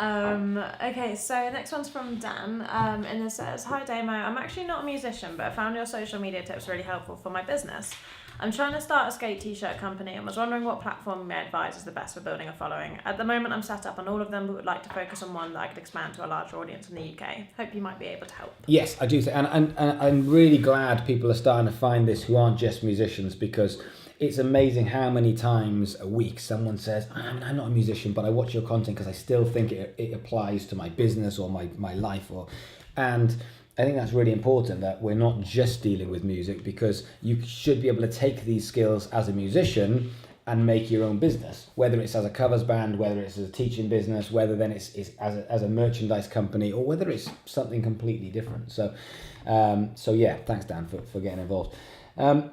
Okay, so next one's from Dan, and it says, "Hi Damo, I'm actually not a musician, but I found your social media tips really helpful for my business. I'm trying to start a skate t-shirt company and was wondering what platform you may advise is the best for building a following. At the moment I'm set up on all of them, but would like to focus on one that I could expand to a larger audience in the UK. Hope you might be able to help." Yes, I do. And I'm really glad people are starting to find this who aren't just musicians, because it's amazing how many times a week someone says, I'm not a musician, but I watch your content because I still think it applies to my business or my life. And I think that's really important, that we're not just dealing with music, because you should be able to take these skills as a musician and make your own business, whether it's as a covers band, whether it's as a teaching business, whether then it's as a merchandise company, or whether it's something completely different. So yeah, thanks Dan for getting involved.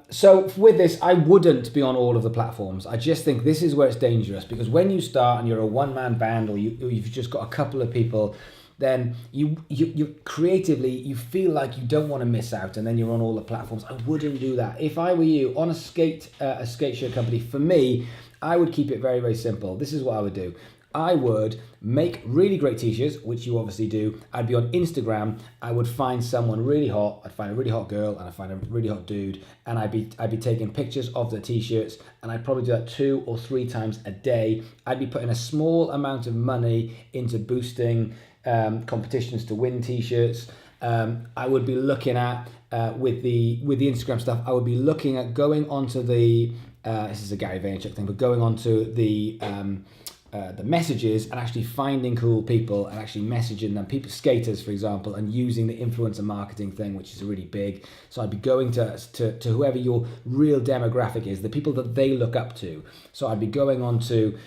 So with this, I wouldn't be on all of the platforms. I just think this is where it's dangerous, because when you start and you're a one-man band, or you've just got a couple of people, then you creatively, you feel like you don't want to miss out, and then you're on all the platforms. I wouldn't do that. If I were you, on a skate shirt company, for me, I would keep it very, very simple. This is what I would do. I would make really great t-shirts, which you obviously do. I'd be on Instagram. I would find someone really hot. I'd find a really hot girl, and I'd find a really hot dude, and I'd be taking pictures of the t-shirts, and I'd probably do that 2 or 3 times a day. I'd be putting a small amount of money into boosting competitions to win t-shirts. I would be looking at with the Instagram stuff. I would be looking at going onto the this is a Gary Vaynerchuk thing, but going onto the messages and actually finding cool people and actually messaging them, people, skaters for example, and using the influencer marketing thing, which is really big. So I'd be going to whoever your real demographic is, the people that they look up to. So I'd be going on to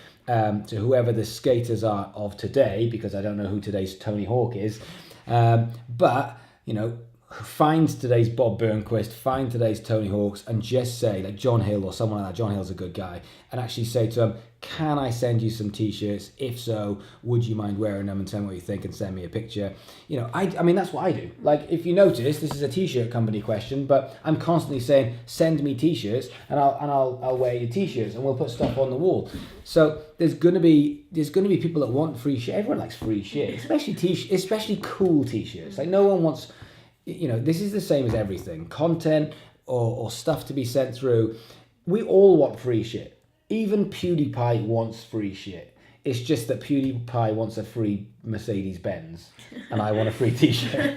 whoever the skaters are of today, because I don't know who today's Tony Hawk is, but you know, find today's Bob Burnquist, find today's Tony Hawks, and just say, like John Hill or someone like that, John Hill's a good guy, and actually say to them, can I send you some t-shirts? If so, would you mind wearing them, and tell me what you think and send me a picture? You know, I mean, that's what I do. Like, if you notice, this is a t-shirt company question, but I'm constantly saying, send me t-shirts, and I'll wear your t-shirts, and we'll put stuff on the wall. So there's gonna be people that want free shit. Everyone likes free shit, especially cool t-shirts. Like, no one wants, you know, this is the same as everything, content or stuff to be sent through. We all want free shit. Even PewDiePie wants free shit. It's just that PewDiePie wants a free Mercedes-Benz and I want a free t-shirt.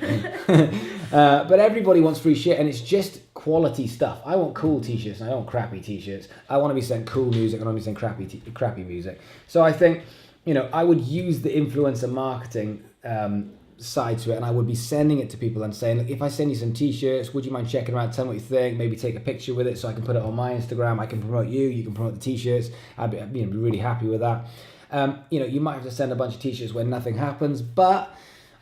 But everybody wants free shit, and it's just quality stuff. I want cool t-shirts and I don't want crappy t-shirts. I want to be sent cool music and I want to be sent crappy music. So I think, you know, I would use the influencer marketing side to it, and I would be sending it to people and saying, look, if I send you some t-shirts, would you mind checking them out, tell me what you think, maybe take a picture with it so I can put it on my Instagram, I can promote you can promote the t-shirts. I'd be really happy with that. You know, you might have to send a bunch of t-shirts where nothing happens, but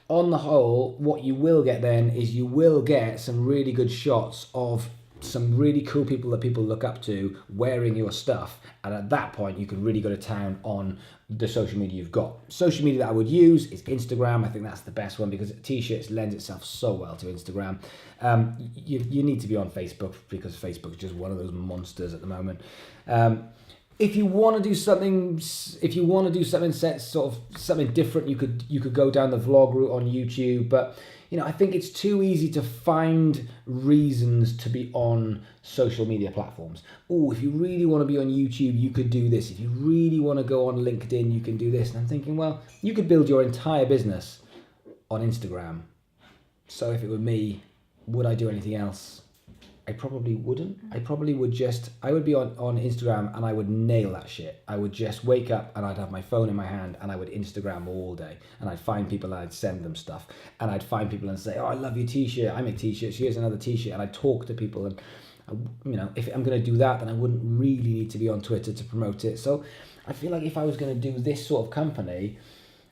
on the whole, what you will get then is you will get some really good shots of some really cool people that people look up to wearing your stuff, and at that point you can really go to town on the social media you've got. Social media that I would use is Instagram. I think that's the best one because t-shirts lends itself so well to Instagram. You need to be on Facebook because Facebook is just one of those monsters at the moment. If you want to do something, sort of something different, you could go down the vlog route on YouTube. But you know, I think it's too easy to find reasons to be on social media platforms. Oh, if you really want to be on YouTube, you could do this. If you really want to go on LinkedIn, you can do this. And I'm thinking, well, you could build your entire business on Instagram. So if it were me, would I do anything else? I probably wouldn't. I would be on Instagram and I would nail that shit. I would just wake up and I'd have my phone in my hand and I would Instagram all day, and I'd find people and I'd send them stuff, and I'd find people and say, oh, I love your t-shirt, I make t-shirts, here's another t-shirt, and I'd talk to people. And you know, if I'm going to do that, then I wouldn't really need to be on Twitter to promote it. So I feel like if I was going to do this sort of company,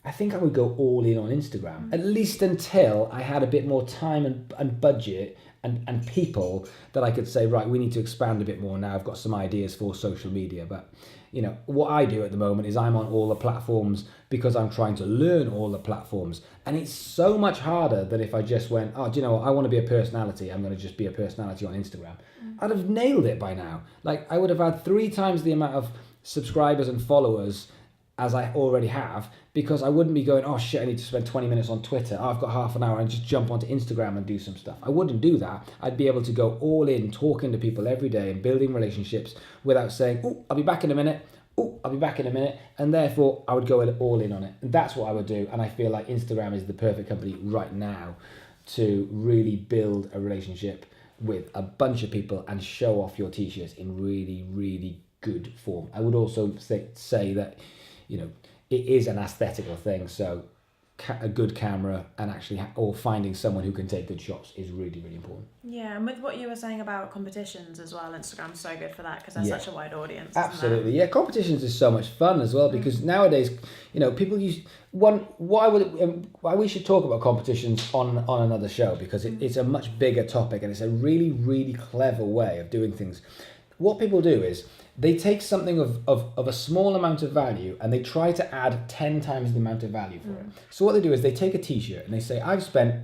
I think I would go all in on Instagram, at least until I had a bit more time and budget and people that I could say, right, we need to expand a bit more now. I've got some ideas for social media. But, you know, what I do at the moment is I'm on all the platforms because I'm trying to learn all the platforms. And it's so much harder than if I just went, oh, do you know what? I want to be a personality. I'm going to just be a personality on Instagram. I'd have nailed it by now. Like, I would have had 3 times the amount of subscribers and followers as I already have, because I wouldn't be going, oh shit, I need to spend 20 minutes on Twitter. Oh, I've got half an hour and just jump onto Instagram and do some stuff. I wouldn't do that. I'd be able to go all in, talking to people every day and building relationships without saying, oh, I'll be back in a minute. Oh, I'll be back in a minute. And therefore, I would go all in on it. And that's what I would do. And I feel like Instagram is the perfect company right now to really build a relationship with a bunch of people and show off your t-shirts in really, really good form. I would also say that, you know, it is an aesthetical thing. So a good camera and actually or finding someone who can take good shots is really, really important. Yeah, and with what you were saying about competitions as well, Instagram's so good for that because there's such a wide audience. Absolutely, yeah. Competitions is so much fun as well because nowadays, you know, people use why we should talk about competitions on another show because it's a much bigger topic and it's a really, really clever way of doing things. What people do is they take something of a small amount of value and they try to add 10 times the amount of value for it. So what they do is they take a t-shirt and they say, I've spent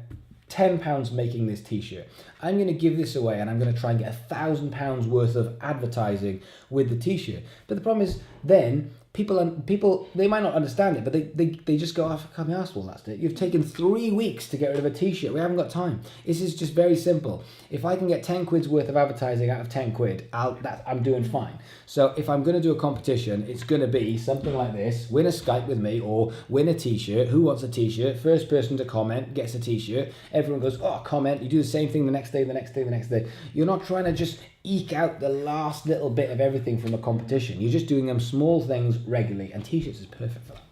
£10 making this t-shirt. I'm going to give this away and I'm going to try and get £1,000 worth of advertising with the t-shirt. But the problem is then people they might not understand it, but they just go, I can't be arsed for that's it. You've taken 3 weeks to get rid of a t-shirt. We haven't got time. This is just very simple. If I can get 10 quid's worth of advertising out of 10 quid, I'm doing fine. So if I'm going to do a competition, it's going to be something like this: win a Skype with me or win a t-shirt. Who wants a t-shirt? First person to comment gets a t-shirt. Everyone goes, oh, comment. You do the same thing the next day, the next day, the next day. You're not trying to just eke out the last little bit of everything from a competition. You're just doing them small things regularly, and t-shirts is perfect for that.